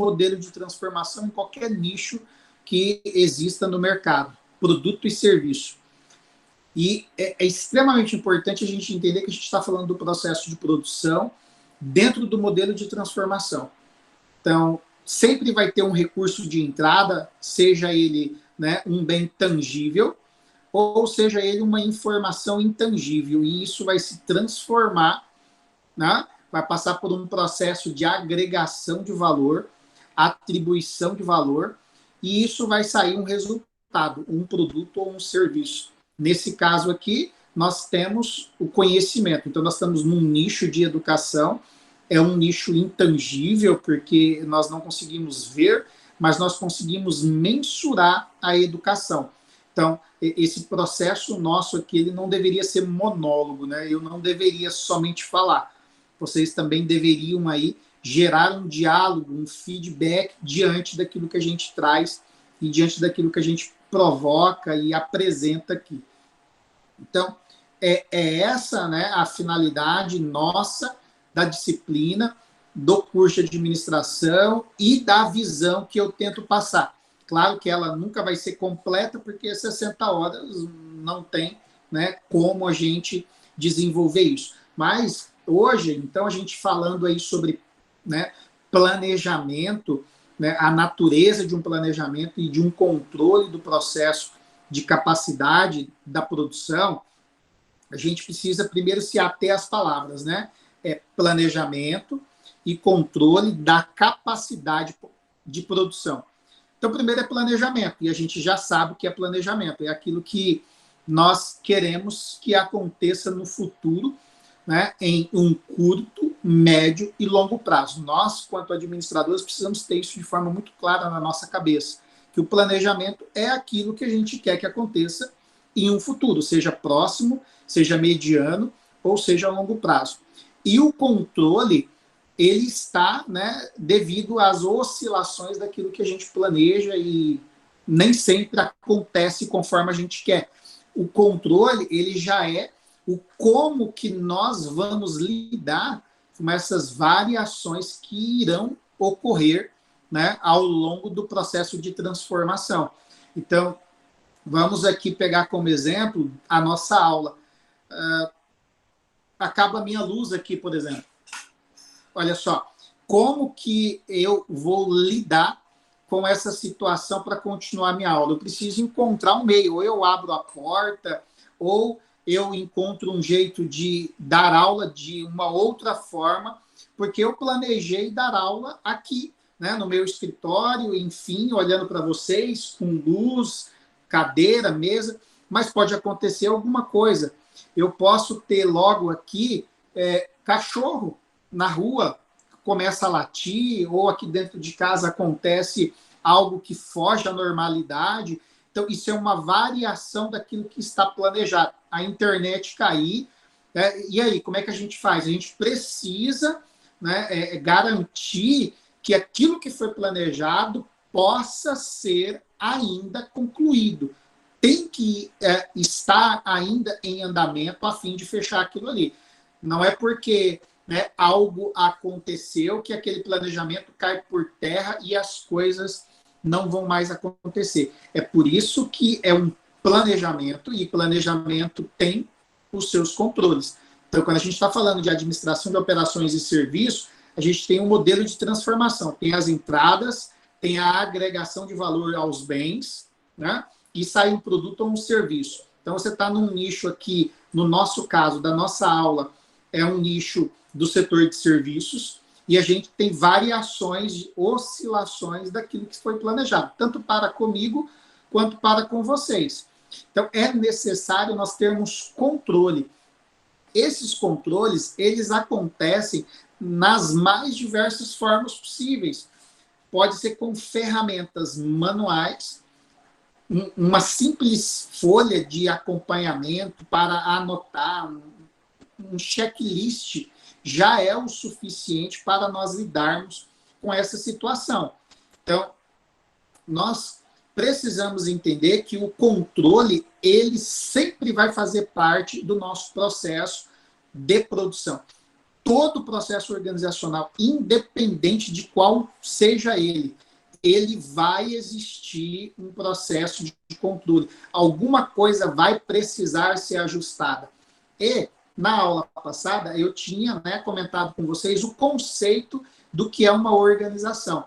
modelo de transformação em qualquer nicho que exista no mercado, produto e serviço. E é extremamente importante a gente entender que a gente está falando do processo de produção dentro do modelo de transformação. Então, sempre vai ter um recurso de entrada, seja ele, né, um bem tangível, ou seja ele uma informação intangível, e isso vai se transformar, né, vai passar por um processo de agregação de valor, atribuição de valor, e isso vai sair um resultado, um produto ou um serviço. Nesse caso aqui, nós temos o conhecimento. Então, nós estamos num nicho de educação, é um nicho intangível, porque nós não conseguimos ver, mas nós conseguimos mensurar a educação. Então, esse processo nosso aqui, ele não deveria ser monólogo, né? Eu não deveria somente falar. Vocês também deveriam aí gerar um diálogo, um feedback diante daquilo que a gente traz e diante daquilo que a gente provoca e apresenta aqui. Então, é essa, né, a finalidade nossa da disciplina, do curso de administração e da visão que eu tento passar. Claro que ela nunca vai ser completa, porque 60 horas não tem, né, como a gente desenvolver isso. Mas hoje, então, a gente falando aí sobre, né, planejamento, né, a natureza de um planejamento e de um controle do processo de capacidade da produção, a gente precisa primeiro se ater às palavras, né? Planejamento e controle da capacidade de produção. Então, primeiro é planejamento, e a gente já sabe o que é planejamento, é aquilo que nós queremos que aconteça no futuro, né, em um curto, médio e longo prazo. Nós, quanto administradores, precisamos ter isso de forma muito clara na nossa cabeça, que o planejamento é aquilo que a gente quer que aconteça em um futuro, seja próximo, seja mediano ou seja a longo prazo. E o controle, ele está, né, devido às oscilações daquilo que a gente planeja e nem sempre acontece conforme a gente quer. O controle, ele já é o como que nós vamos lidar com essas variações que irão ocorrer, né, ao longo do processo de transformação. Então, vamos aqui pegar como exemplo a nossa aula. Acaba a minha luz aqui, por exemplo. Olha só, como que eu vou lidar com essa situação para continuar minha aula? Eu preciso encontrar um meio, ou eu abro a porta, ou eu encontro um jeito de dar aula de uma outra forma, porque eu planejei dar aula aqui, né, no meu escritório, enfim, olhando para vocês, com luz, cadeira, mesa, mas pode acontecer alguma coisa. Eu posso ter logo aqui cachorro na rua, começa a latir, ou aqui dentro de casa acontece algo que foge à normalidade. Então, isso é uma variação daquilo que está planejado. A internet cair, né? E aí, como é que a gente faz? A gente precisa, né, garantir que aquilo que foi planejado possa ser ainda concluído. Tem que estar ainda em andamento a fim de fechar aquilo ali. Não é porque, né, algo aconteceu que aquele planejamento cai por terra e as coisas não vão mais acontecer. É por isso que é um planejamento, e planejamento tem os seus controles. Então, quando a gente está falando de administração de operações e serviços, a gente tem um modelo de transformação. Tem as entradas, tem a agregação de valor aos bens, né? E sai um produto ou um serviço. Então, você está num nicho aqui, no nosso caso, da nossa aula, é um nicho do setor de serviços, e a gente tem variações, oscilações daquilo que foi planejado, tanto para comigo, quanto para com vocês. Então, é necessário nós termos controle. Esses controles, eles acontecem nas mais diversas formas possíveis. Pode ser com ferramentas manuais, uma simples folha de acompanhamento para anotar, um checklist já é o suficiente para nós lidarmos com essa situação. Então, nós precisamos entender que o controle, ele sempre vai fazer parte do nosso processo de produção. todo processo organizacional, independente de qual seja ele vai existir um processo de controle. Alguma coisa vai precisar ser ajustada. E, na aula passada, eu tinha, né, comentado com vocês o conceito do que é uma organização.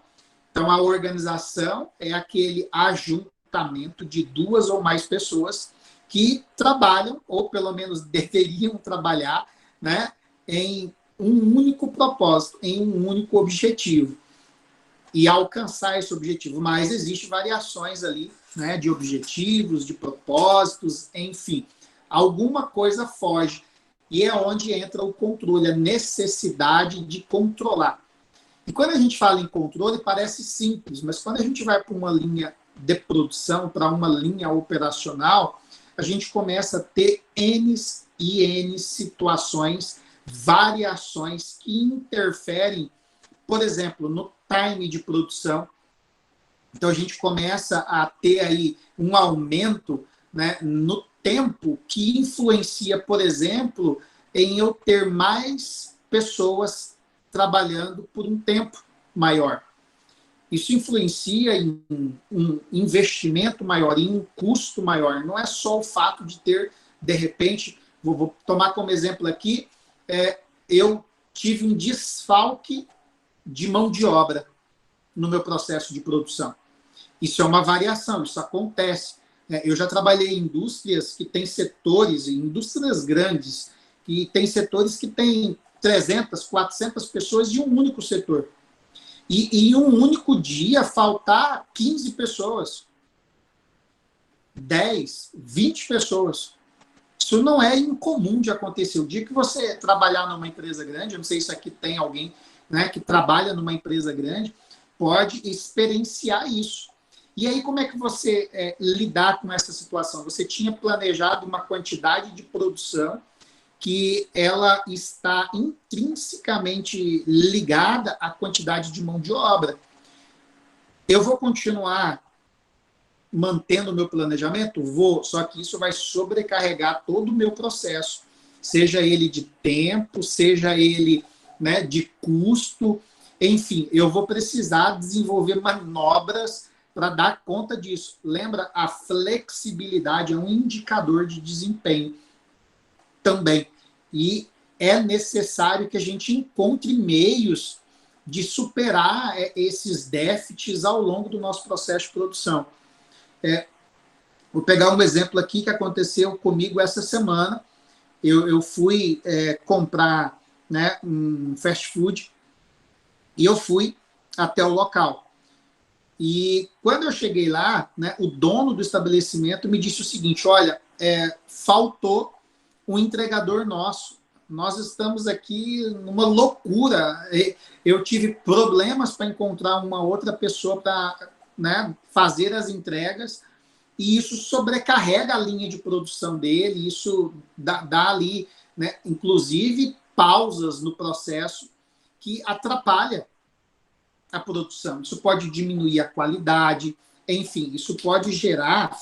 Então, a organização é aquele ajuntamento de duas ou mais pessoas que trabalham, ou pelo menos deveriam trabalhar, né, em um único propósito, em um único objetivo. E alcançar esse objetivo. Mas existem variações ali, né, de objetivos, de propósitos, enfim. Alguma coisa foge. E é onde entra o controle, a necessidade de controlar. E quando a gente fala em controle, parece simples, mas quando a gente vai para uma linha de produção, para uma linha operacional, a gente começa a ter N e N situações, variações que interferem, por exemplo, no time de produção. Então, a gente começa a ter aí um aumento, né, no tempo que influencia, por exemplo, em eu ter mais pessoas trabalhando por um tempo maior. Isso influencia em um investimento maior, em um custo maior. Não é só o fato de ter, de repente, vou tomar como exemplo aqui, eu tive um desfalque de mão de obra no meu processo de produção. Isso é uma variação, isso acontece. Eu já trabalhei em indústrias que têm setores, indústrias grandes, que têm setores que têm 300, 400 pessoas de um único setor. E em um único dia faltar 15 pessoas, 10, 20 pessoas. Isso não é incomum de acontecer. O dia que você trabalhar numa empresa grande, eu não sei se aqui tem alguém, né, que trabalha numa empresa grande, pode experienciar isso. E aí, como é que você lidar com essa situação? Você tinha planejado uma quantidade de produção que ela está intrinsecamente ligada à quantidade de mão de obra. Eu vou continuar mantendo o meu planejamento? Vou, só que isso vai sobrecarregar todo o meu processo, seja ele de tempo, seja ele, né, de custo, enfim, eu vou precisar desenvolver manobras para dar conta disso. Lembra, a flexibilidade é um indicador de desempenho também. E é necessário que a gente encontre meios de superar esses déficits ao longo do nosso processo de produção. Vou pegar um exemplo aqui que aconteceu comigo essa semana. Eu fui comprar, né, um fast food e eu fui até o local. E quando eu cheguei lá, né, o dono do estabelecimento me disse o seguinte: olha, faltou um entregador nosso. Nós estamos aqui numa loucura. Eu tive problemas para encontrar uma outra pessoa para, né, fazer as entregas, e isso sobrecarrega a linha de produção dele, isso dá ali, né, inclusive, pausas no processo que atrapalha a produção. Isso pode diminuir a qualidade, enfim, isso pode gerar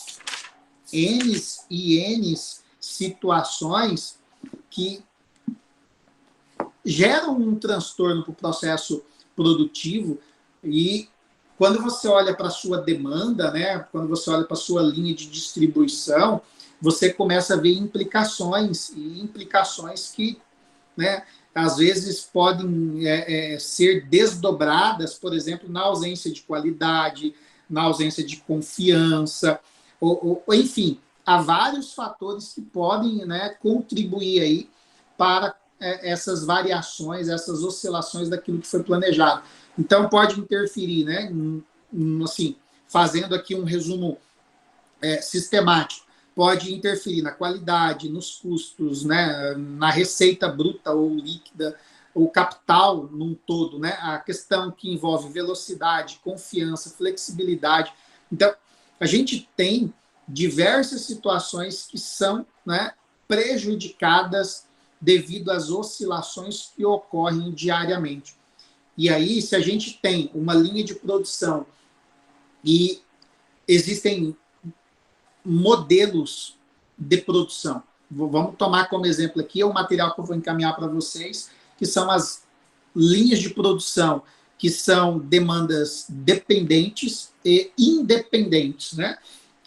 N e N situações que geram um transtorno para o processo produtivo. E quando você olha para a sua demanda, né, quando você olha para a sua linha de distribuição, você começa a ver implicações, e implicações que, né, às vezes podem ser desdobradas, por exemplo, na ausência de qualidade, na ausência de confiança, ou enfim, há vários fatores que podem, né, contribuir aí para essas variações, essas oscilações daquilo que foi planejado. Então, pode interferir, né, assim, fazendo aqui um resumo sistemático, pode interferir na qualidade, nos custos, né, na receita bruta ou líquida, o capital num todo, né, a questão que envolve velocidade, confiança, flexibilidade. Então, a gente tem diversas situações que são, né, prejudicadas devido às oscilações que ocorrem diariamente. E aí, se a gente tem uma linha de produção e existem modelos de produção, vamos tomar como exemplo aqui o material que eu vou encaminhar para vocês, que são as linhas de produção, que são demandas dependentes e independentes, né?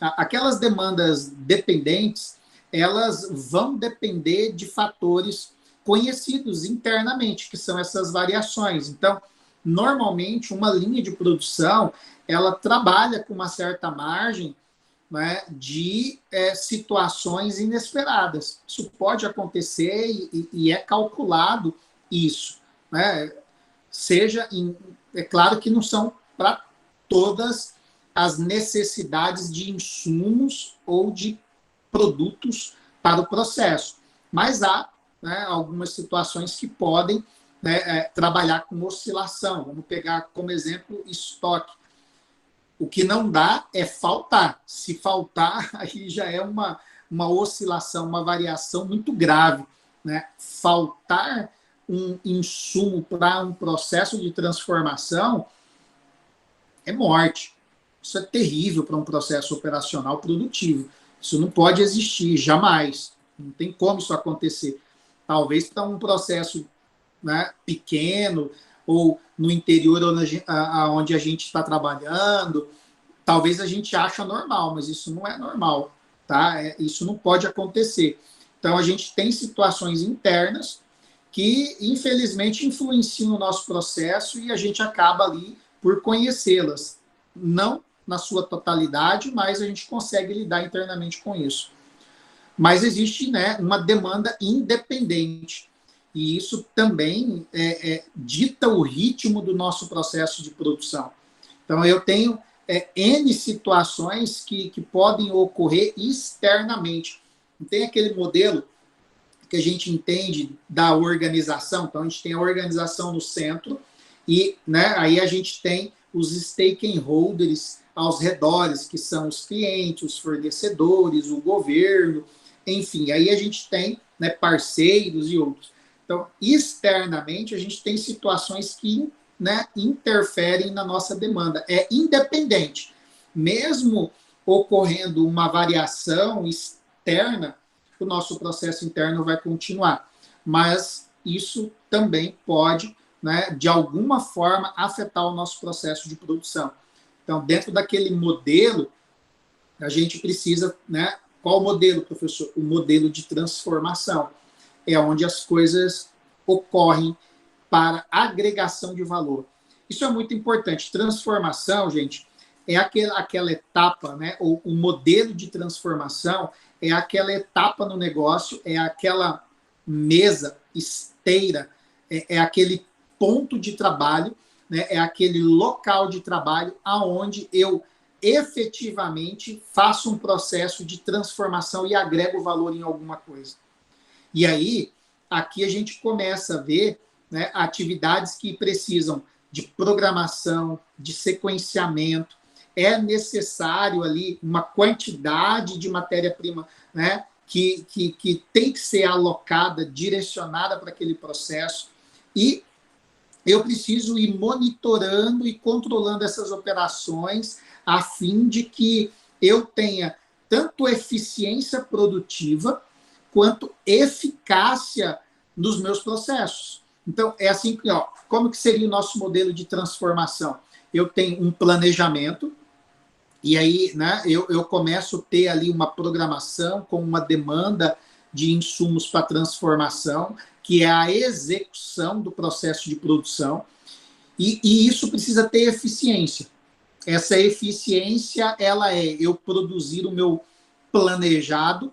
Aquelas demandas dependentes, elas vão depender de fatores conhecidos internamente, que são essas variações. Então, normalmente, uma linha de produção, ela trabalha com uma certa margem, né, de situações inesperadas. Isso pode acontecer e é calculado isso, né? É claro que não são para todas as necessidades de insumos ou de produtos para o processo, mas há, né, algumas situações que podem, né, trabalhar com oscilação. Vamos pegar como exemplo estoque. O que não dá é faltar. Se faltar, aí já é uma oscilação, uma variação muito grave, né? Faltar um insumo para um processo de transformação é morte. Isso é terrível para um processo operacional produtivo. Isso não pode existir, jamais. Não tem como isso acontecer. Talvez para um processo, né, pequeno, ou no interior onde a gente está trabalhando, talvez a gente ache normal, mas isso não é normal, tá? Isso não pode acontecer. Então, a gente tem situações internas que, infelizmente, influenciam o nosso processo e a gente acaba ali por conhecê-las. Não na sua totalidade, mas a gente consegue lidar internamente com isso. Mas existe, né, uma demanda independente. E isso também dita o ritmo do nosso processo de produção. Então, eu tenho N situações que podem ocorrer externamente. Não tem aquele modelo que a gente entende da organização. Então, a gente tem a organização no centro e, né, aí a gente tem os stakeholders aos redores, que são os clientes, os fornecedores, o governo, enfim. Aí a gente tem, né, parceiros e outros. Então, externamente, a gente tem situações que, né, interferem na nossa demanda. É independente. Mesmo ocorrendo uma variação externa, o nosso processo interno vai continuar. Mas isso também pode, né, de alguma forma, afetar o nosso processo de produção. Então, dentro daquele modelo, a gente precisa, né, qual modelo, professor? O modelo de transformação. É onde as coisas ocorrem para agregação de valor. Isso é muito importante. Transformação, gente, é aquela etapa, né? Ou o modelo de transformação é aquela etapa no negócio, é aquela mesa, esteira, é aquele ponto de trabalho, né? É aquele local de trabalho aonde eu efetivamente faço um processo de transformação e agrego valor em alguma coisa. E aí, aqui a gente começa a ver, né, atividades que precisam de programação, de sequenciamento. É necessário ali uma quantidade de matéria-prima, né, que tem que ser alocada, direcionada para aquele processo. E eu preciso ir monitorando e controlando essas operações a fim de que eu tenha tanto eficiência produtiva quanto eficácia nos meus processos. Então, é assim que, como que seria o nosso modelo de transformação? Eu tenho um planejamento, e aí, né, eu começo a ter ali uma programação com uma demanda de insumos para transformação, que é a execução do processo de produção, e isso precisa ter eficiência. Essa eficiência, ela eu produzir o meu planejado,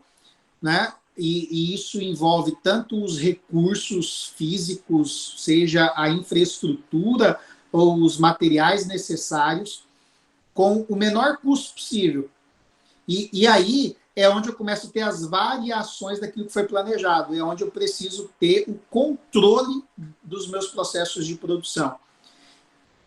né? E isso envolve tanto os recursos físicos, seja a infraestrutura ou os materiais necessários, com o menor custo possível. E aí é onde eu começo a ter as variações daquilo que foi planejado, é onde eu preciso ter o controle dos meus processos de produção.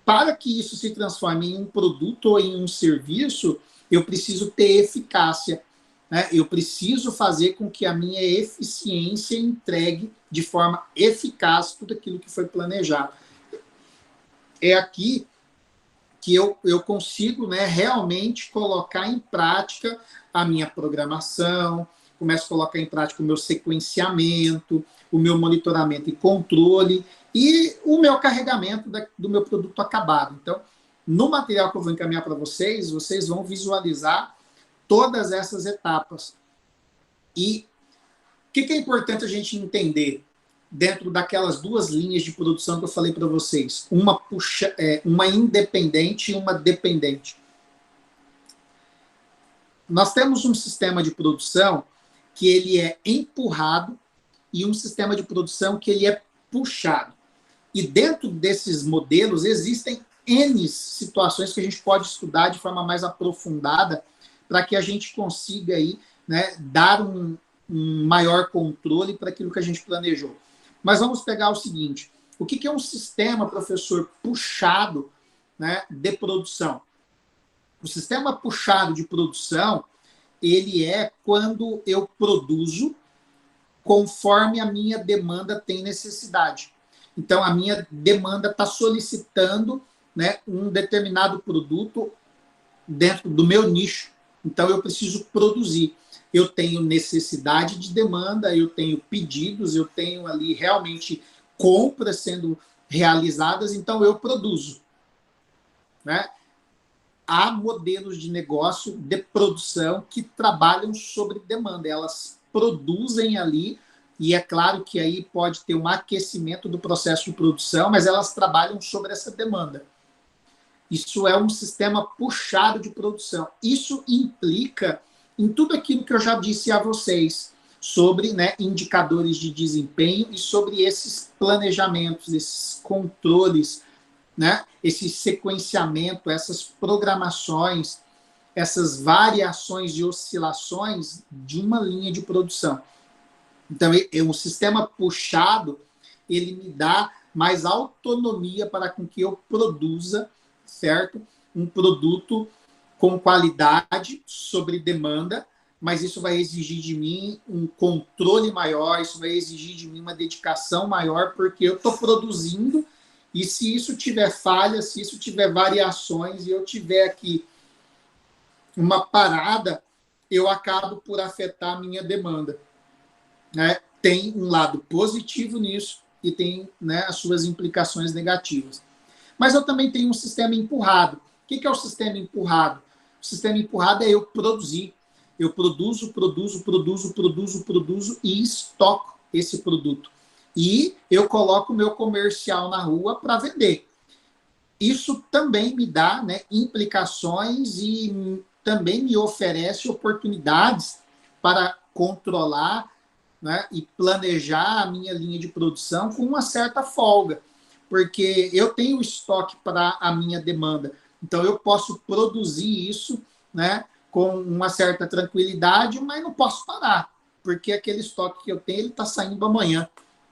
Para que isso se transforme em um produto ou em um serviço, eu preciso ter eficácia. Né? Eu preciso fazer com que a minha eficiência entregue de forma eficaz tudo aquilo que foi planejado. É aqui que eu consigo, né, realmente colocar em prática a minha programação, começo a colocar em prática o meu sequenciamento, o meu monitoramento e controle e o meu carregamento do meu produto acabado. Então, no material que eu vou encaminhar para vocês, vocês vão visualizar todas essas etapas. E o que é importante a gente entender dentro daquelas duas linhas de produção que eu falei para vocês? Uma independente e uma dependente. Nós temos um sistema de produção que ele é empurrado e um sistema de produção que ele é puxado. E dentro desses modelos existem N situações que a gente pode estudar de forma mais aprofundada para que a gente consiga aí, né, dar um maior controle para aquilo que a gente planejou. Mas vamos pegar o seguinte, o que é um sistema, professor, puxado, né, de produção? O sistema puxado de produção, ele é quando eu produzo conforme a minha demanda tem necessidade. Então, a minha demanda está solicitando, né, um determinado produto dentro do meu nicho. Então, eu preciso produzir. Eu tenho necessidade de demanda, eu tenho pedidos, eu tenho ali realmente compras sendo realizadas, então eu produzo, né? Há modelos de negócio de produção que trabalham sobre demanda, elas produzem ali, e é claro que aí pode ter um aquecimento do processo de produção, mas elas trabalham sobre essa demanda. Isso é um sistema puxado de produção. Isso implica em tudo aquilo que eu já disse a vocês sobre, né, indicadores de desempenho e sobre esses planejamentos, esses controles, né, esse sequenciamento, essas programações, essas variações de oscilações de uma linha de produção. Então, um sistema puxado, ele me dá mais autonomia para com que eu produza, certo? Um produto com qualidade sobre demanda, mas isso vai exigir de mim um controle maior, isso vai exigir de mim uma dedicação maior, porque eu estou produzindo. E se isso tiver falhas, se isso tiver variações e eu tiver aqui uma parada, eu acabo por afetar a minha demanda, né? Tem um lado positivo nisso e tem, né, as suas implicações negativas. Mas eu também tenho um sistema empurrado. O que é o sistema empurrado? O sistema empurrado é eu produzir. Eu produzo e estoco esse produto. E eu coloco o meu comercial na rua para vender. Isso também me dá, né, implicações e também me oferece oportunidades para controlar, né, e planejar a minha linha de produção com uma certa folga, porque eu tenho estoque para a minha demanda. Então, eu posso produzir isso, né, com uma certa tranquilidade, mas não posso parar, porque aquele estoque que eu tenho está saindo amanhã.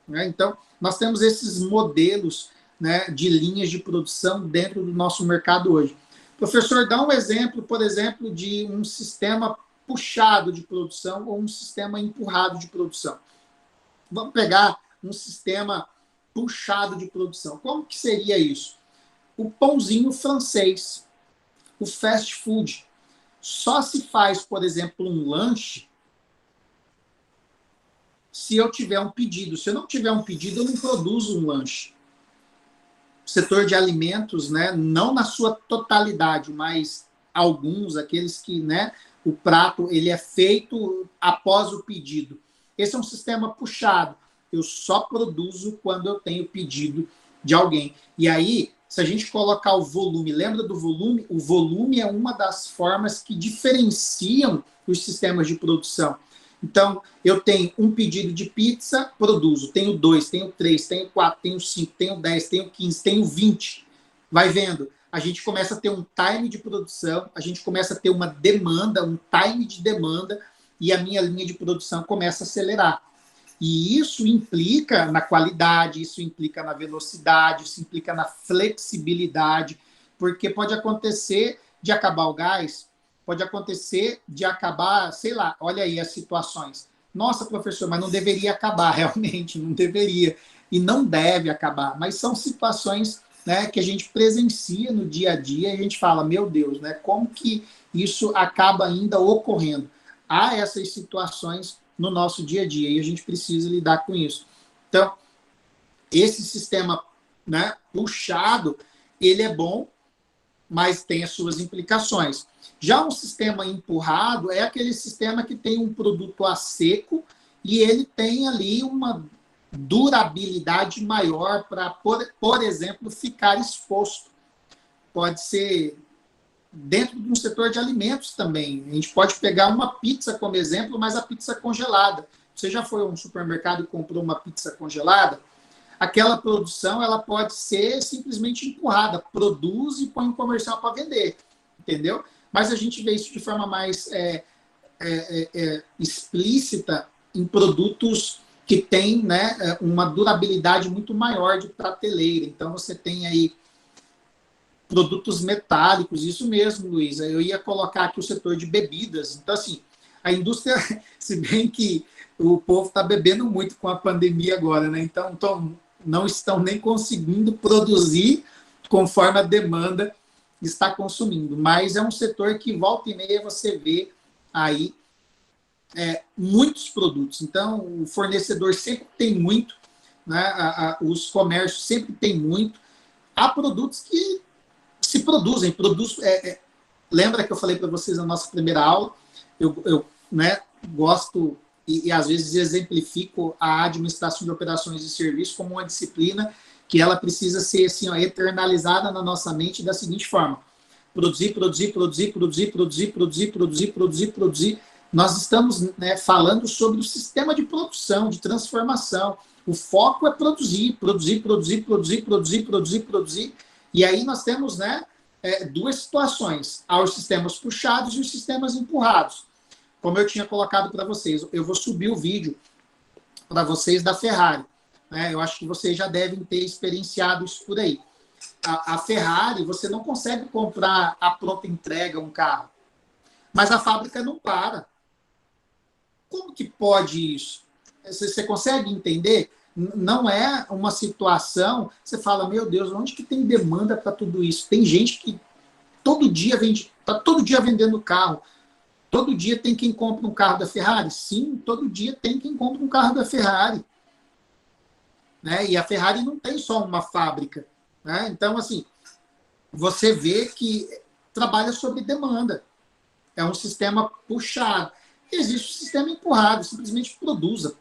Né? Então, nós temos esses modelos, né, de linhas de produção dentro do nosso mercado hoje. Professor, dá um exemplo, por exemplo, de um sistema puxado de produção ou um sistema empurrado de produção. Vamos pegar um sistema puxado de produção. Como que seria isso? O pãozinho francês, o fast food. Só se faz, por exemplo, um lanche se eu tiver um pedido. Se eu não tiver um pedido, eu não produzo um lanche. O setor de alimentos, né, não na sua totalidade, mas alguns, aqueles que, né, o prato ele é feito após o pedido. Esse é um sistema puxado. Eu só produzo quando eu tenho pedido de alguém. E aí, se a gente colocar o volume, lembra do volume? O volume é uma das formas que diferenciam os sistemas de produção. Então, eu tenho um pedido de pizza, produzo. Tenho 2, tenho 3, tenho 4, tenho 5, tenho 10, tenho 15, tenho 20. Vai vendo. A gente começa a ter um time de produção, a gente começa a ter uma demanda, um time de demanda, e a minha linha de produção começa a acelerar. E isso implica na qualidade, isso implica na velocidade, isso implica na flexibilidade, porque pode acontecer de acabar o gás, pode acontecer de acabar, sei lá, olha aí as situações. Nossa, professor, mas não deveria acabar, realmente, não deveria. E não deve acabar, mas são situações, né, que a gente presencia no dia a dia e a gente fala, meu Deus, né, como que isso acaba ainda ocorrendo? há essas situações no nosso dia a dia e a gente precisa lidar com isso. Então, esse sistema, né, puxado, ele é bom, mas tem as suas implicações. Já um sistema empurrado é aquele sistema que tem um produto a seco e ele tem ali uma durabilidade maior para, por exemplo, ficar exposto. Pode ser dentro de um setor de alimentos também. A gente pode pegar uma pizza como exemplo, mas a pizza congelada. Você já foi a um supermercado e comprou uma pizza congelada? Aquela produção ela pode ser simplesmente empurrada, produz e põe um comercial para vender, entendeu? Mas a gente vê isso de forma mais explícita em produtos que têm, né, uma durabilidade muito maior de prateleira. Então, você tem aí produtos metálicos, isso mesmo, Luiz. Eu ia colocar aqui o setor de bebidas. Então, assim, a indústria, se bem que o povo está bebendo muito com a pandemia agora, né? Então, não estão nem conseguindo produzir conforme a demanda está consumindo. Mas é um setor que, volta e meia, você vê aí muitos produtos. Então, o fornecedor sempre tem muito, né? Os comércios sempre têm muito. Há produtos que se produzem. Lembra que eu falei para vocês na nossa primeira aula? Eu gosto e às vezes exemplifico a administração de operações e serviços como uma disciplina que ela precisa ser assim, eternalizada na nossa mente da seguinte forma: produzir. Nós estamos, né, falando sobre o sistema de produção, de transformação. O foco é produzir. E aí nós temos, né, duas situações: há os sistemas puxados e os sistemas empurrados. Como eu tinha colocado para vocês, eu vou subir o vídeo para vocês da Ferrari, né? Eu acho que vocês já devem ter experienciado isso por aí. A Ferrari, você não consegue comprar a pronta entrega um carro, mas a fábrica não para. Como que pode isso? Você consegue entender? Não é uma situação, você fala, meu Deus, onde que tem demanda para tudo isso? Tem gente que todo dia está todo dia vendendo carro. Todo dia tem quem compra um carro da Ferrari? Sim, todo dia tem quem compra um carro da Ferrari. Né? E a Ferrari não tem só uma fábrica. Né? Então, assim, você vê que trabalha sobre demanda. É um sistema puxado. Existe um sistema empurrado, simplesmente produza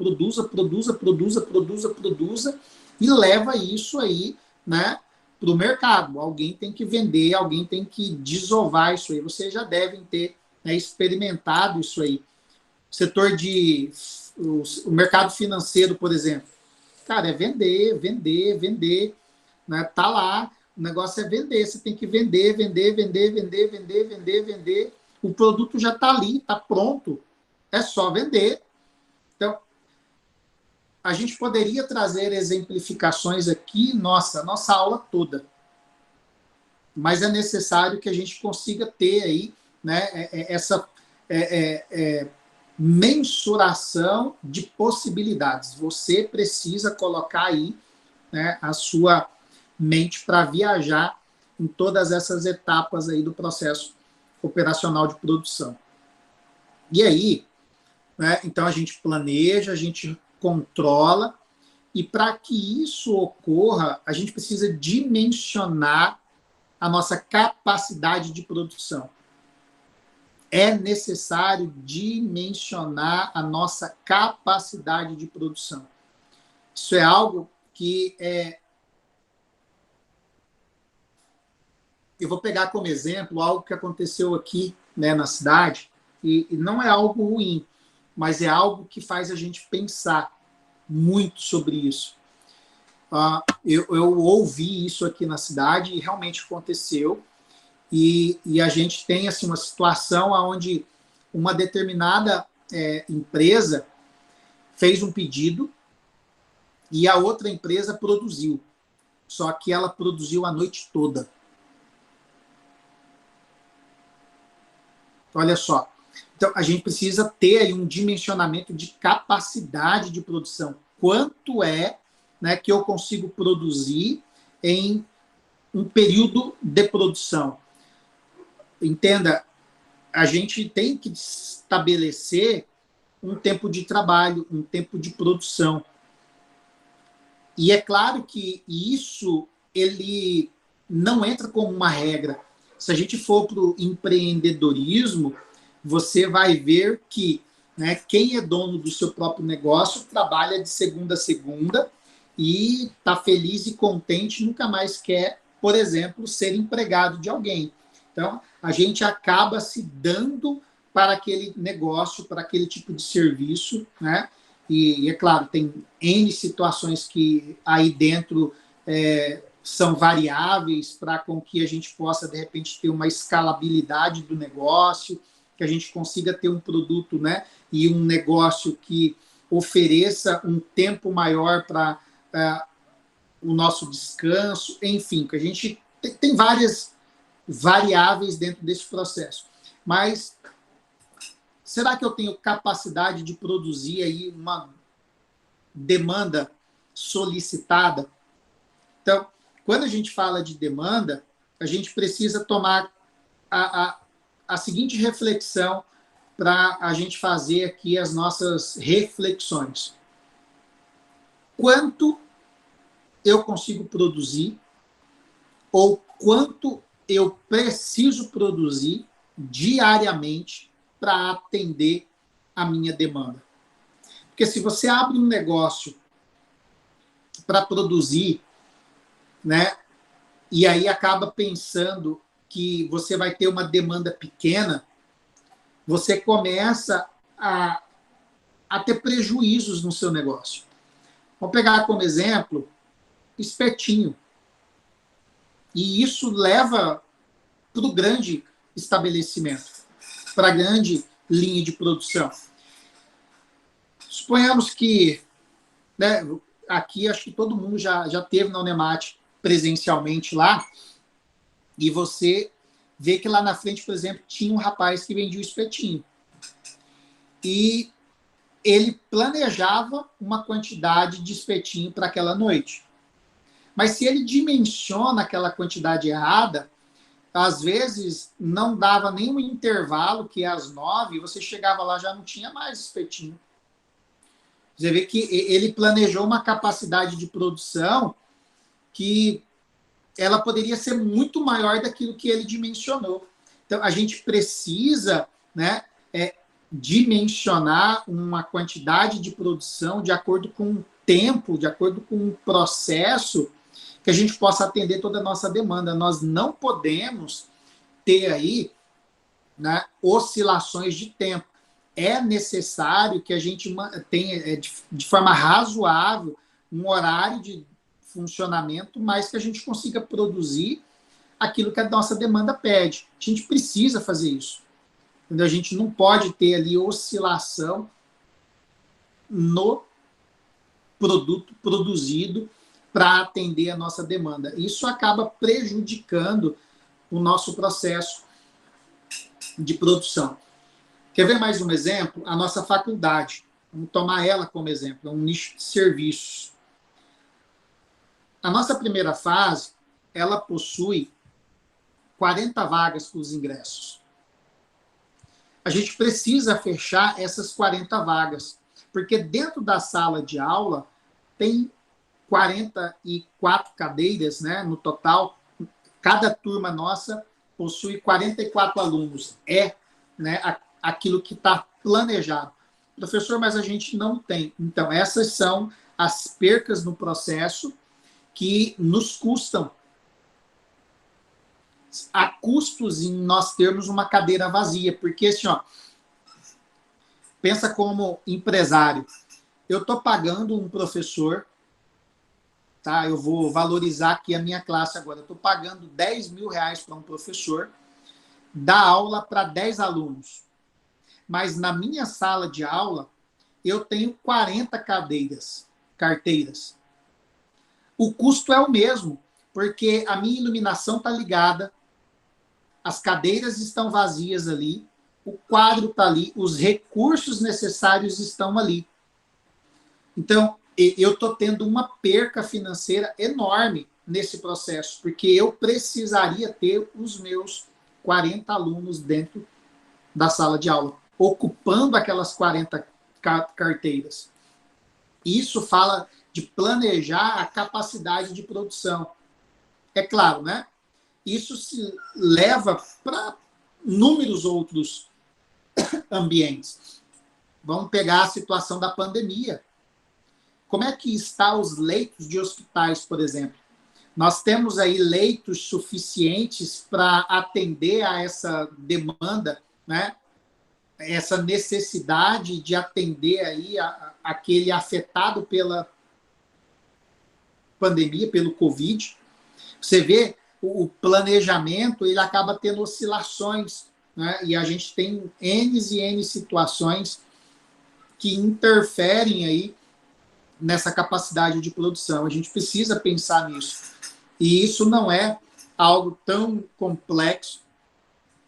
e leva isso aí, né, para o mercado. Alguém tem que vender, alguém tem que desovar isso aí. Vocês já devem ter, né, experimentado isso aí. O mercado financeiro, por exemplo. Cara, é vender. Né? Tá lá, o negócio é vender. Você tem que vender. O produto já está ali, está pronto. É só vender. Então, a gente poderia trazer exemplificações aqui, nossa aula toda. Mas é necessário que a gente consiga ter aí, né, essa mensuração de possibilidades. Você precisa colocar aí, né, a sua mente para viajar em todas essas etapas aí do processo operacional de produção. E aí, né, então a gente planeja, a gente controla, e para que isso ocorra, a gente precisa dimensionar a nossa capacidade de produção. É necessário dimensionar a nossa capacidade de produção. Isso é algo que eu vou pegar como exemplo algo que aconteceu aqui, né, na cidade, e não é algo ruim, mas é algo que faz a gente pensar muito sobre isso. Eu ouvi isso aqui na cidade e realmente aconteceu. E a gente tem assim, uma situação onde uma determinada empresa fez um pedido e a outra empresa produziu. Só que ela produziu a noite toda. Olha só. Então, a gente precisa ter aí um dimensionamento de capacidade de produção. Quanto é, né, que eu consigo produzir em um período de produção? Entenda, a gente tem que estabelecer um tempo de trabalho, um tempo de produção. E é claro que isso ele não entra como uma regra. Se a gente for para o empreendedorismo, você vai ver que, né, quem é dono do seu próprio negócio trabalha de segunda a segunda e está feliz e contente, nunca mais quer, por exemplo, ser empregado de alguém. Então, a gente acaba se dando para aquele negócio, para aquele tipo de serviço, né? E é claro, tem N situações que aí dentro são variáveis para com que a gente possa, de repente, ter uma escalabilidade do negócio, que a gente consiga ter um produto, né, e um negócio que ofereça um tempo maior para o nosso descanso, enfim, que a gente tem várias variáveis dentro desse processo. Mas será que eu tenho capacidade de produzir aí uma demanda solicitada? Então, quando a gente fala de demanda, a gente precisa tomar a seguinte reflexão para a gente fazer aqui as nossas reflexões. Quanto eu consigo produzir ou quanto eu preciso produzir diariamente para atender a minha demanda? Porque se você abre um negócio para produzir, né, e aí acaba pensando que você vai ter uma demanda pequena, você começa a ter prejuízos no seu negócio. Vamos pegar como exemplo espetinho. E isso leva para o grande estabelecimento, para a grande linha de produção. Suponhamos que, né, aqui acho que todo mundo já teve na Unemate presencialmente lá, e você vê que lá na frente, por exemplo, tinha um rapaz que vendia o espetinho. E ele planejava uma quantidade de espetinho para aquela noite. Mas se ele dimensiona aquela quantidade errada, às vezes não dava nenhum intervalo, que é às 9, você chegava lá já não tinha mais espetinho. Você vê que ele planejou uma capacidade de produção que ela poderia ser muito maior daquilo que ele dimensionou. Então, a gente precisa, né, dimensionar uma quantidade de produção de acordo com o tempo, de acordo com o processo, que a gente possa atender toda a nossa demanda. Nós não podemos ter aí, né, oscilações de tempo. É necessário que a gente tenha, de forma razoável, um horário de funcionamento, mas que a gente consiga produzir aquilo que a nossa demanda pede. A gente precisa fazer isso. A gente não pode ter ali oscilação no produto produzido para atender a nossa demanda. Isso acaba prejudicando o nosso processo de produção. Quer ver mais um exemplo? A nossa faculdade. Vamos tomar ela como exemplo, é um nicho de serviços. A nossa primeira fase, ela possui 40 vagas para os ingressos. A gente precisa fechar essas 40 vagas, porque dentro da sala de aula tem 44 cadeiras, né, no total. Cada turma nossa possui 44 alunos. Né, aquilo que está planejado. Professor, mas a gente não tem. Então, essas são as percas no processo que nos custam. Há custos em nós termos uma cadeira vazia, porque assim, ó, pensa como empresário. Eu estou pagando um professor, tá? Eu vou valorizar aqui a minha classe agora. Eu estou pagando R$10.000 para um professor dar aula para 10 alunos. Mas na minha sala de aula, eu tenho 40 carteiras. O custo é o mesmo, porque a minha iluminação está ligada, as cadeiras estão vazias ali, o quadro está ali, os recursos necessários estão ali. Então, eu estou tendo uma perca financeira enorme nesse processo, porque eu precisaria ter os meus 40 alunos dentro da sala de aula, ocupando aquelas 40 carteiras. Isso fala de planejar a capacidade de produção. É claro, né? Isso se leva para inúmeros outros ambientes. Vamos pegar a situação da pandemia. Como é que estão os leitos de hospitais, por exemplo? Nós temos aí leitos suficientes para atender a essa demanda, né? Essa necessidade de atender aí aquele afetado pela pandemia, pelo Covid. Você vê o planejamento, ele acaba tendo oscilações, né? E a gente tem N e N situações que interferem aí nessa capacidade de produção. A gente precisa pensar nisso. E isso não é algo tão complexo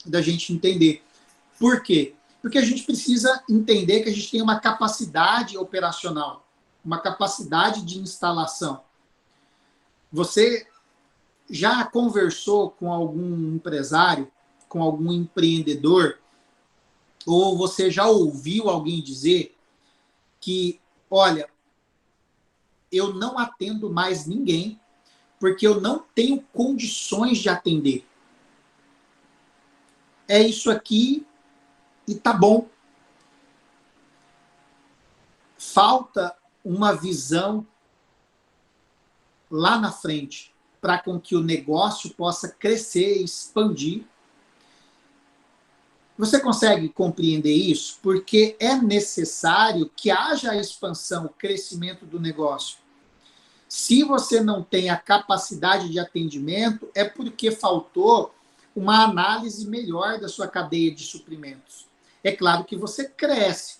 da gente entender. Por quê? Porque a gente precisa entender que a gente tem uma capacidade operacional, uma capacidade de instalação. Você já conversou com algum empresário, com algum empreendedor, ou você já ouviu alguém dizer que, olha, eu não atendo mais ninguém porque eu não tenho condições de atender. É isso aqui e tá bom. Falta uma visão lá na frente para com que o negócio possa crescer e expandir. Você consegue compreender isso? Porque é necessário que haja a expansão, o crescimento do negócio. Se você não tem a capacidade de atendimento, é porque faltou uma análise melhor da sua cadeia de suprimentos. É claro que você cresce,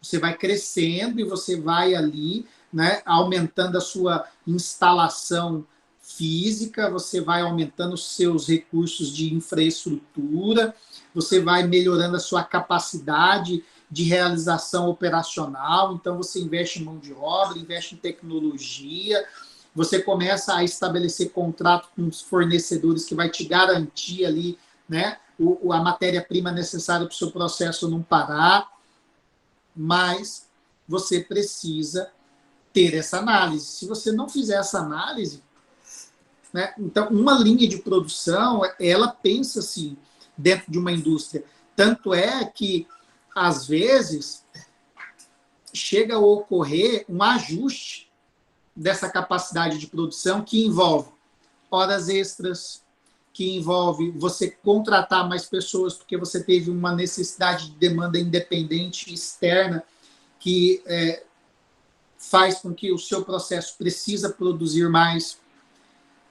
você vai crescendo e você vai ali, né, aumentando a sua instalação física, você vai aumentando os seus recursos de infraestrutura, você vai melhorando a sua capacidade de realização operacional, então você investe em mão de obra, investe em tecnologia, você começa a estabelecer contrato com os fornecedores que vai te garantir ali, né, a matéria-prima necessária para o seu processo não parar, mas você precisa ter essa análise. Se você não fizer essa análise, né, então uma linha de produção, ela pensa assim, dentro de uma indústria. Tanto é que, às vezes, chega a ocorrer um ajuste dessa capacidade de produção que envolve horas extras, que envolve você contratar mais pessoas porque você teve uma necessidade de demanda independente externa que faz com que o seu processo precisa produzir mais.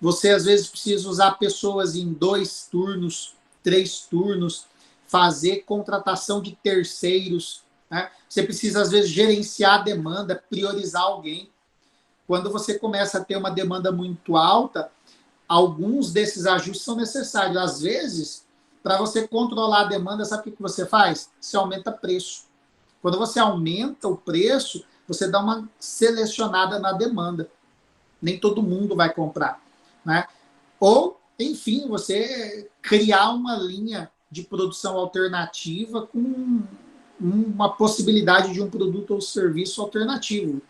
Você, às vezes, precisa usar pessoas em 2 turnos, 3 turnos, fazer contratação de terceiros, né? Você precisa, às vezes, gerenciar a demanda, priorizar alguém. Quando você começa a ter uma demanda muito alta, alguns desses ajustes são necessários. Às vezes, para você controlar a demanda, sabe o que você faz? Você aumenta preço. Quando você aumenta o preço, você dá uma selecionada na demanda. Nem todo mundo vai comprar, né? Ou, enfim, você criar uma linha de produção alternativa com uma possibilidade de um produto ou serviço alternativo.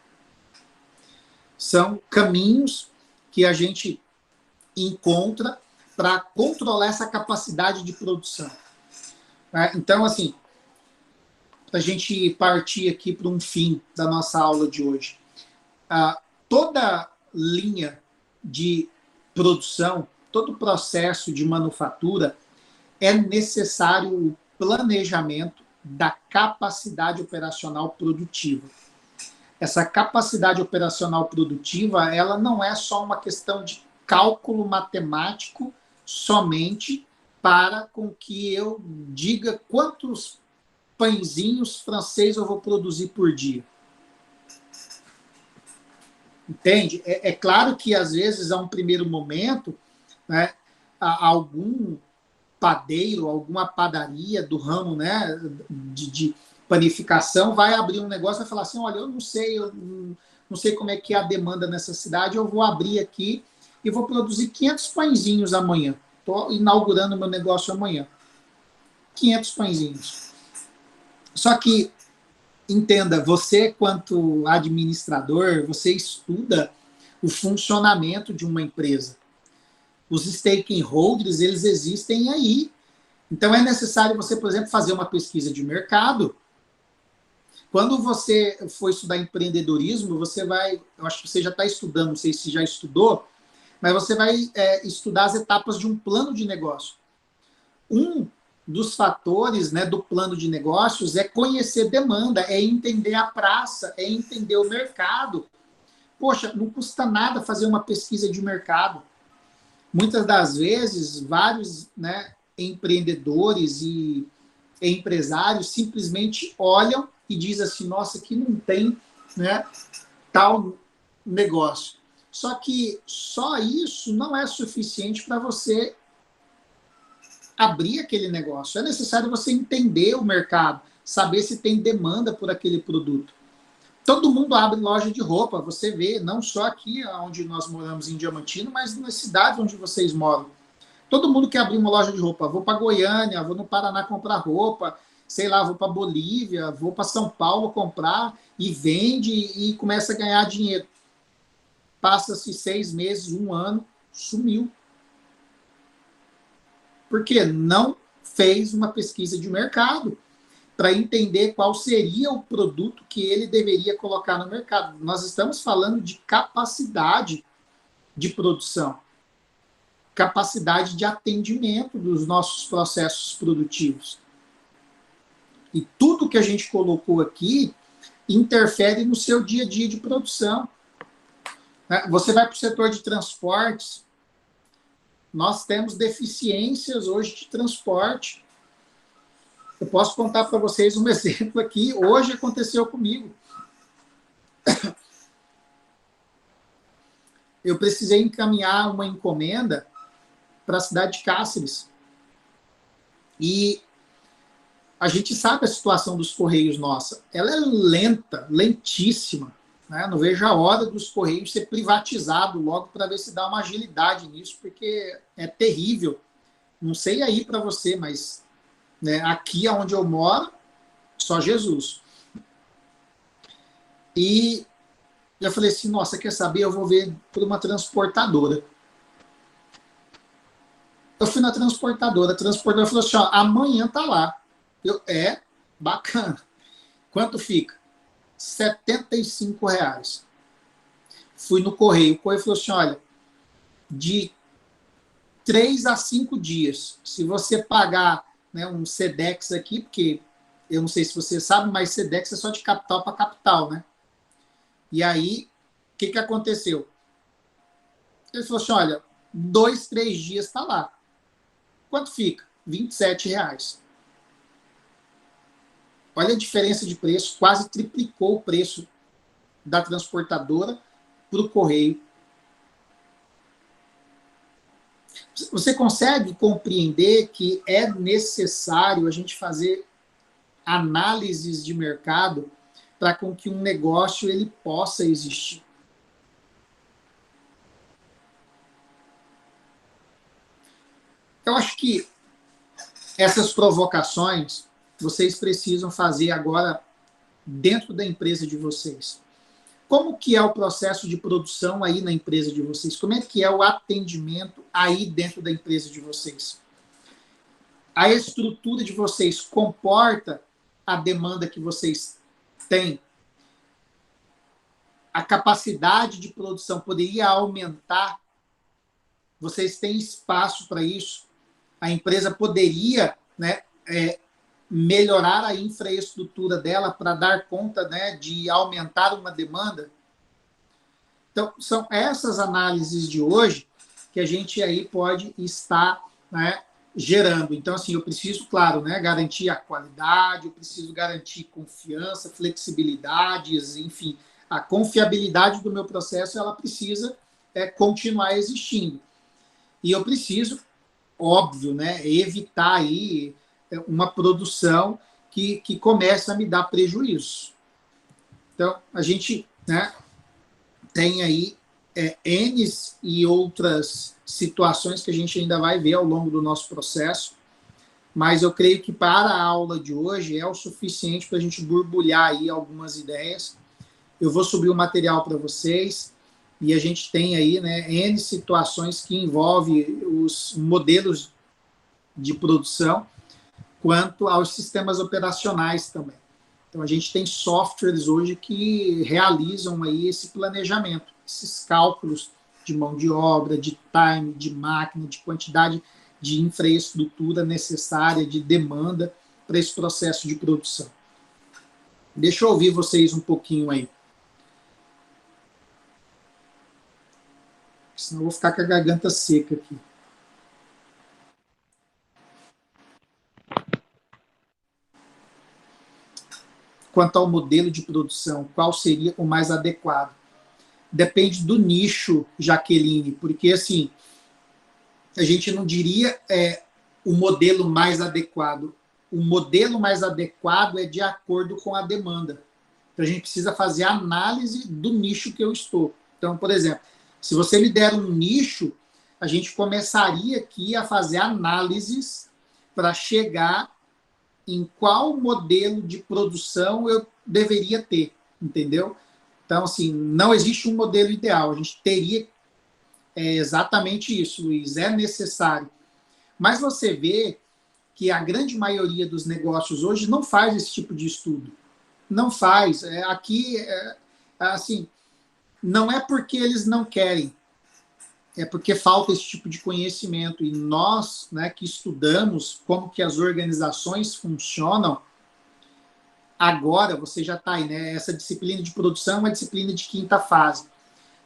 São caminhos que a gente encontra para controlar essa capacidade de produção. Então, assim, para a gente partir aqui para um fim da nossa aula de hoje, toda linha de produção, todo processo de manufatura, é necessário o planejamento da capacidade operacional produtiva. Essa capacidade operacional produtiva, ela não é só uma questão de cálculo matemático somente para com que eu diga quantos pãezinhos francês eu vou produzir por dia. Entende? É claro que, às vezes, a um primeiro momento, né, algum padeiro, alguma padaria do ramo, né, de panificação vai abrir um negócio e vai falar assim, olha, eu não sei como é que é a demanda nessa cidade, eu vou abrir aqui e vou produzir 500 pãezinhos amanhã. Estou inaugurando meu negócio amanhã. 500 pãezinhos. Só que, entenda, você, quanto administrador, você estuda o funcionamento de uma empresa. Os stakeholders, eles existem aí. Então, é necessário você, por exemplo, fazer uma pesquisa de mercado. Quando você for estudar empreendedorismo, você vai, eu acho que você já está estudando, não sei se já estudou, mas você vai estudar as etapas de um plano de negócio. Um dos fatores, né, do plano de negócios é conhecer demanda, é entender a praça, é entender o mercado. Poxa, não custa nada fazer uma pesquisa de mercado. Muitas das vezes, vários, né, empreendedores e empresários simplesmente olham e dizem assim, nossa, aqui não tem, né, tal negócio. Só que só isso não é suficiente para você abrir aquele negócio. É necessário você entender o mercado, saber se tem demanda por aquele produto. Todo mundo abre loja de roupa, você vê, não só aqui onde nós moramos em Diamantino, mas nas cidades onde vocês moram. Todo mundo quer abrir uma loja de roupa. Vou para Goiânia, vou no Paraná comprar roupa, sei lá, vou para Bolívia, vou para São Paulo comprar e vende e começa a ganhar dinheiro. Passa-se 6 meses, 1 ano, sumiu. Por quê? Não fez uma pesquisa de mercado para entender qual seria o produto que ele deveria colocar no mercado. Nós estamos falando de capacidade de produção, capacidade de atendimento dos nossos processos produtivos. E tudo que a gente colocou aqui interfere no seu dia a dia de produção. Você vai para o setor de transportes, nós temos deficiências hoje de transporte. Eu posso contar para vocês um exemplo aqui, hoje aconteceu comigo. Eu precisei encaminhar uma encomenda para a cidade de Cáceres. E a gente sabe a situação dos Correios nossa. Ela é lenta, lentíssima. Né? Não vejo a hora dos Correios ser privatizado logo para ver se dá uma agilidade nisso, porque é terrível. Não sei aí para você, mas né, aqui onde eu moro, só Jesus. E eu falei assim, nossa, quer saber? Eu vou ver por uma transportadora. Eu fui na transportadora, a transportadora falou assim, ó, amanhã tá lá. Bacana. Quanto fica? R$75. Fui no correio. O correio falou assim, olha, de 3 a 5 dias. Se você pagar, né, um Sedex aqui, porque eu não sei se você sabe, mas Sedex é só de capital para capital, né? E aí, o que aconteceu? Ele falou assim, olha, 2, 3 dias está lá. Quanto fica? R$27. Olha a diferença de preço, quase triplicou o preço da transportadora para o correio. Você consegue compreender que é necessário a gente fazer análises de mercado para com que um negócio ele possa existir? Eu acho que essas provocações vocês precisam fazer agora dentro da empresa de vocês. Como que é o processo de produção aí na empresa de vocês? Como é que é o atendimento aí dentro da empresa de vocês? A estrutura de vocês comporta a demanda que vocês têm? A capacidade de produção poderia aumentar? Vocês têm espaço para isso? A empresa poderia, né, melhorar a infraestrutura dela para dar conta, né, de aumentar uma demanda? Então, são essas análises de hoje que a gente aí pode estar, né, gerando. Então, assim, eu preciso, claro, né, garantir a qualidade, eu preciso garantir confiança, flexibilidades, enfim, a confiabilidade do meu processo, ela precisa continuar existindo. E eu preciso, óbvio, né, evitar aí uma produção que comece a me dar prejuízo. Então, a gente, né, tem aí N e outras situações que a gente ainda vai ver ao longo do nosso processo, mas eu creio que para a aula de hoje é o suficiente para a gente borbulhar aí algumas ideias. Eu vou subir o material para vocês, e a gente tem aí, né, N situações que envolvem os modelos de produção, quanto aos sistemas operacionais também. Então, a gente tem softwares hoje que realizam aí esse planejamento, esses cálculos de mão de obra, de time, de máquina, de quantidade de infraestrutura necessária, de demanda para esse processo de produção. Deixa eu ouvir vocês um pouquinho aí. Senão eu vou ficar com a garganta seca aqui. Quanto ao modelo de produção, qual seria o mais adequado? Depende do nicho, Jaqueline, porque assim, a gente não diria o modelo mais adequado. O modelo mais adequado é de acordo com a demanda. Então, a gente precisa fazer a análise do nicho que eu estou. Então, por exemplo, se você me der um nicho, a gente começaria aqui a fazer análises para chegar em qual modelo de produção eu deveria ter, entendeu? Então, assim, não existe um modelo ideal. A gente teria exatamente isso, Luiz, é necessário. Mas você vê que a grande maioria dos negócios hoje não faz esse tipo de estudo. Não faz. Assim, não é porque eles não querem, é porque falta esse tipo de conhecimento. E nós, né, que estudamos como que as organizações funcionam, agora você já está aí, né? Essa disciplina de produção é uma disciplina de quinta fase.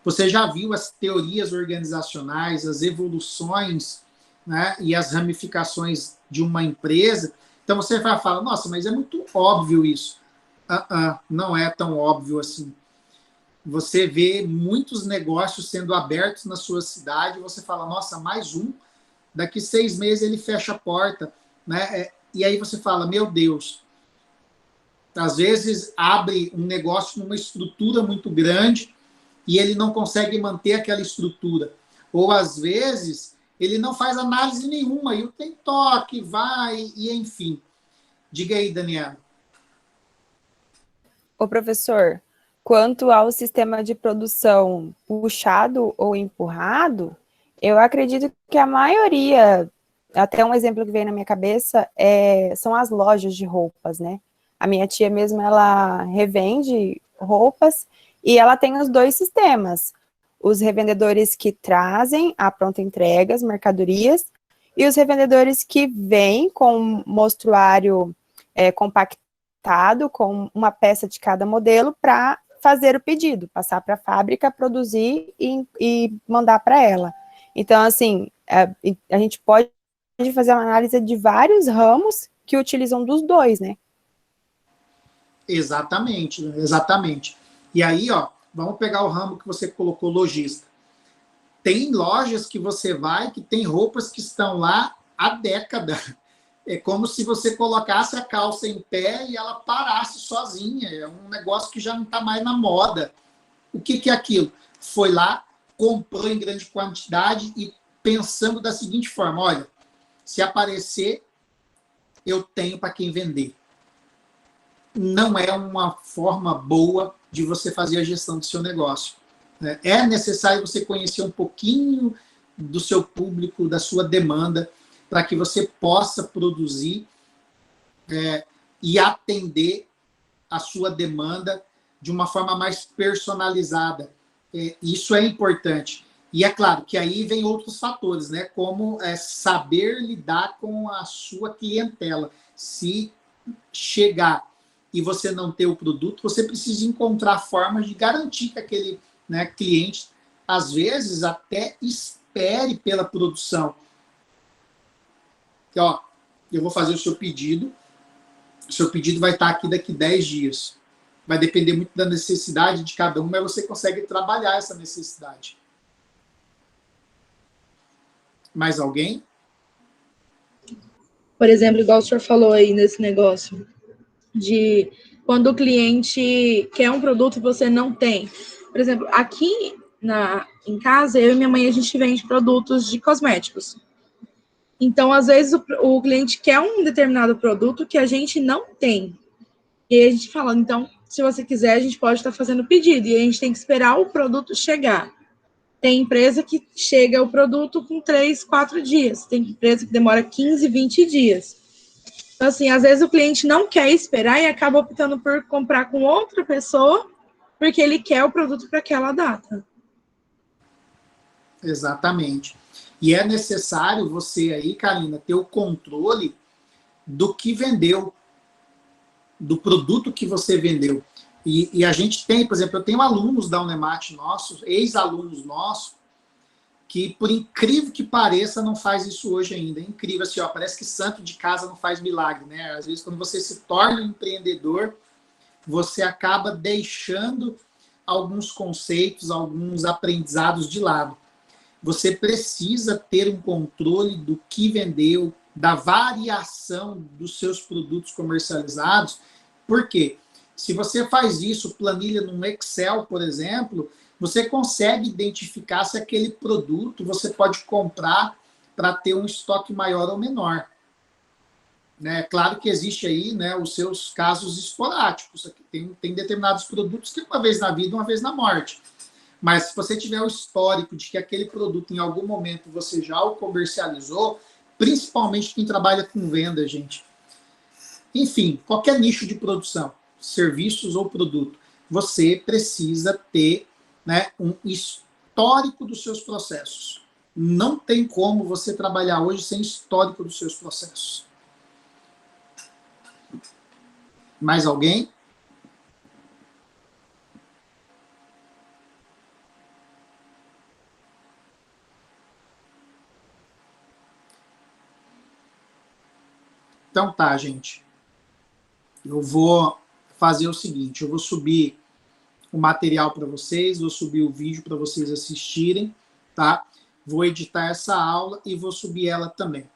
Você já viu as teorias organizacionais, as evoluções, né, e as ramificações de uma empresa. Então você vai falar, nossa, mas é muito óbvio isso. Não é tão óbvio assim. Você vê muitos negócios sendo abertos na sua cidade, e você fala, nossa, mais um, daqui 6 meses ele fecha a porta, né? E aí você fala, meu Deus, às vezes abre um negócio numa estrutura muito grande e ele não consegue manter aquela estrutura. Ou às vezes ele não faz análise nenhuma, e tem toque, vai, e enfim. Diga aí, Daniela. Ô, professor, quanto ao sistema de produção puxado ou empurrado, eu acredito que a maioria, até um exemplo que vem na minha cabeça, são as lojas de roupas, né? A minha tia mesmo, ela revende roupas e ela tem os dois sistemas. Os revendedores que trazem a pronta entrega, as mercadorias, e os revendedores que vêm com mostruário compactado, com uma peça de cada modelo para fazer o pedido, passar para a fábrica, produzir e mandar para ela. Então, assim, a gente pode fazer uma análise de vários ramos que utilizam dos dois, né? Exatamente, exatamente. E aí, ó, vamos pegar o ramo que você colocou, lojista. Tem lojas que você vai que tem roupas que estão lá há década. É como se você colocasse a calça em pé e ela parasse sozinha. É um negócio que já não está mais na moda. O que é aquilo? Foi lá, comprou em grande quantidade e pensando da seguinte forma, olha, se aparecer, eu tenho para quem vender. Não é uma forma boa de você fazer a gestão do seu negócio. É necessário você conhecer um pouquinho do seu público, da sua demanda, para que você possa produzir e atender a sua demanda de uma forma mais personalizada. Isso é importante. E é claro que aí vem outros fatores, né? Como saber lidar com a sua clientela. Se chegar e você não ter o produto, você precisa encontrar formas de garantir que aquele, né, cliente, às vezes, até espere pela produção. Ó, eu vou fazer o seu pedido vai estar aqui daqui 10 dias. Vai depender muito da necessidade de cada um, mas você consegue trabalhar essa necessidade. Mais alguém? Por exemplo, igual o senhor falou aí nesse negócio, de quando o cliente quer um produto e você não tem. Por exemplo, aqui em casa, eu e minha mãe, a gente vende produtos de cosméticos. Então, às vezes, o cliente quer um determinado produto que a gente não tem. E aí a gente fala, então, se você quiser, a gente pode estar fazendo o pedido. E a gente tem que esperar o produto chegar. Tem empresa que chega o produto com 3, 4 dias. Tem empresa que demora 15, 20 dias. Então, assim, às vezes o cliente não quer esperar e acaba optando por comprar com outra pessoa porque ele quer o produto para aquela data. Exatamente. E é necessário você aí, Karina, ter o controle do que vendeu, do produto que você vendeu. E a gente tem, por exemplo, eu tenho alunos da Unemat nossos, ex-alunos nossos, que, por incrível que pareça, não faz isso hoje ainda. É incrível, assim, ó, parece que santo de casa não faz milagre, né? Às vezes, quando você se torna um empreendedor, você acaba deixando alguns conceitos, alguns aprendizados de lado. Você precisa ter um controle do que vendeu, da variação dos seus produtos comercializados. Por quê? Se você faz isso, planilha num Excel, por exemplo, você consegue identificar se aquele produto você pode comprar para ter um estoque maior ou menor. Né? Claro que existe aí, né, os seus casos esporádicos. Tem determinados produtos que uma vez na vida, uma vez na morte. Mas se você tiver o histórico de que aquele produto, em algum momento, você já o comercializou, principalmente quem trabalha com venda, gente. Enfim, qualquer nicho de produção, serviços ou produto, você precisa ter, né, um histórico dos seus processos. Não tem como você trabalhar hoje sem histórico dos seus processos. Mais alguém? Então tá, gente. Eu vou fazer o seguinte, eu vou subir o material para vocês, vou subir o vídeo para vocês assistirem, tá? Vou editar essa aula e vou subir ela também.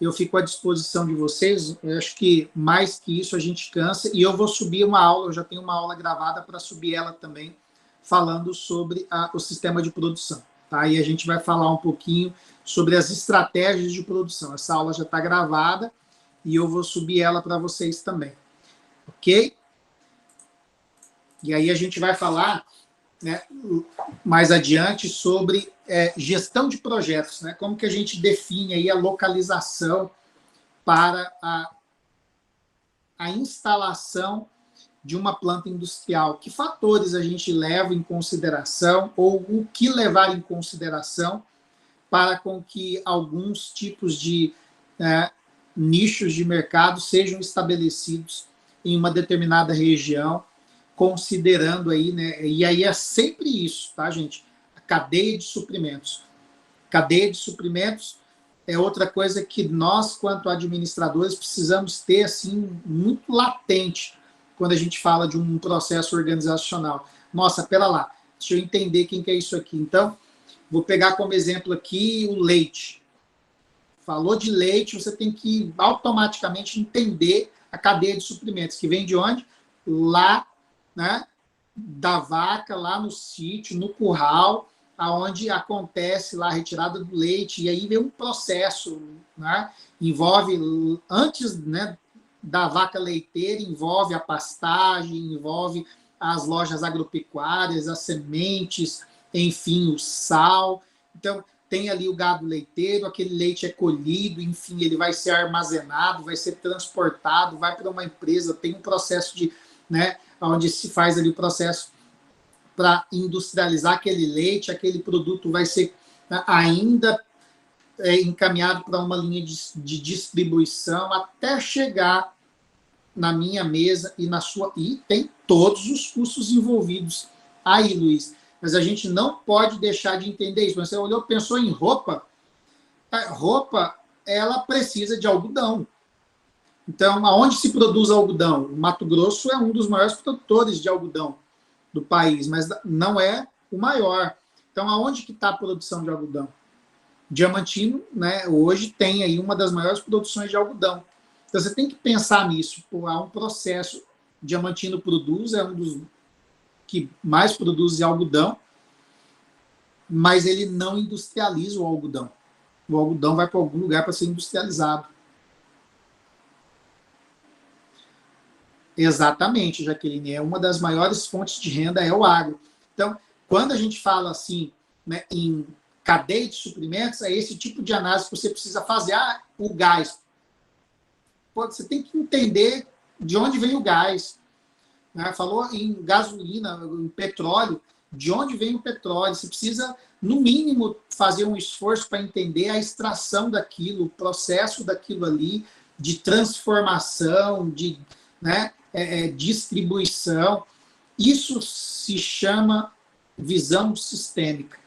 Eu fico à disposição de vocês, eu acho que mais que isso a gente cansa, e eu vou subir uma aula, eu já tenho uma aula gravada para subir ela também, falando sobre o sistema de produção, tá? E a gente vai falar um pouquinho sobre as estratégias de produção. Essa aula já está gravada e eu vou subir ela para vocês também, ok? E aí a gente vai falar, né, mais adiante sobre gestão de projetos, né? Como que a gente define aí a localização para a instalação de uma planta industrial. Que fatores a gente leva em consideração ou o que levar em consideração para com que alguns tipos de nichos de mercado sejam estabelecidos em uma determinada região, considerando aí, né? E aí é sempre isso, tá, gente? A cadeia de suprimentos. Cadeia de suprimentos é outra coisa que nós, quanto administradores, precisamos ter, assim, muito latente quando a gente fala de um processo organizacional. Nossa, pera lá, deixa eu entender quem que é isso aqui. Então, vou pegar como exemplo aqui o leite. Falou de leite, você tem que automaticamente entender a cadeia de suprimentos, que vem de onde? Lá, né, da vaca, lá no sítio, no curral, aonde acontece lá a retirada do leite, e aí vem um processo, né, envolve, antes, né, da vaca leiteira, envolve a pastagem, envolve as lojas agropecuárias, as sementes, enfim, o sal. Então, tem ali o gado leiteiro, aquele leite é colhido, enfim, ele vai ser armazenado, vai ser transportado, vai para uma empresa, tem um processo de, né, onde se faz ali o processo para industrializar aquele leite, aquele produto vai ser ainda encaminhado para uma linha de distribuição até chegar na minha mesa e na sua, e tem todos os custos envolvidos aí, Luiz. Mas a gente não pode deixar de entender isso. Você olhou, pensou em roupa, a roupa, ela precisa de algodão. Então, aonde se produz algodão? O Mato Grosso é um dos maiores produtores de algodão do país, mas não é o maior. Então, aonde que está a produção de algodão? Diamantino, né, hoje tem aí uma das maiores produções de algodão. Então, você tem que pensar nisso. Pô, há um processo. Diamantino produz, é um dos que mais produz algodão, mas ele não industrializa o algodão. o algodão vai para algum lugar para ser industrializado. Exatamente, Jaqueline, é uma das maiores fontes de renda é o agro. Então, quando a gente fala assim, né, em cadeia de suprimentos, é esse tipo de análise que você precisa fazer. Ah, o gás. Pô, você tem que entender de onde vem o gás. Né? Falou em gasolina, em petróleo, de onde vem o petróleo. Você precisa, no mínimo, fazer um esforço para entender a extração daquilo, o processo daquilo ali, de transformação, de, né, distribuição. Isso se chama visão sistêmica.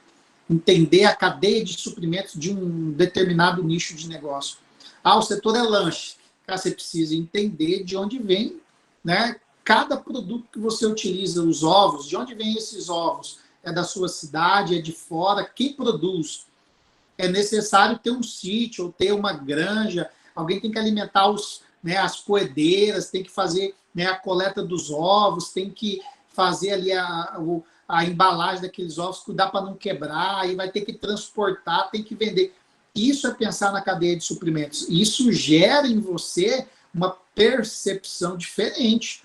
Entender a cadeia de suprimentos de um determinado nicho de negócio. Ah, o setor é lanche. Cara, você precisa entender de onde vem, né, cada produto que você utiliza, os ovos, de onde vêm esses ovos? É da sua cidade, é de fora? Quem produz? É necessário ter um sítio, ou ter uma granja, alguém tem que alimentar né, as poedeiras, tem que fazer, né, a coleta dos ovos, tem que fazer ali a embalagem daqueles ovos, cuidar para não quebrar, aí vai ter que transportar, tem que vender. Isso é pensar na cadeia de suprimentos. Isso gera em você uma percepção diferente.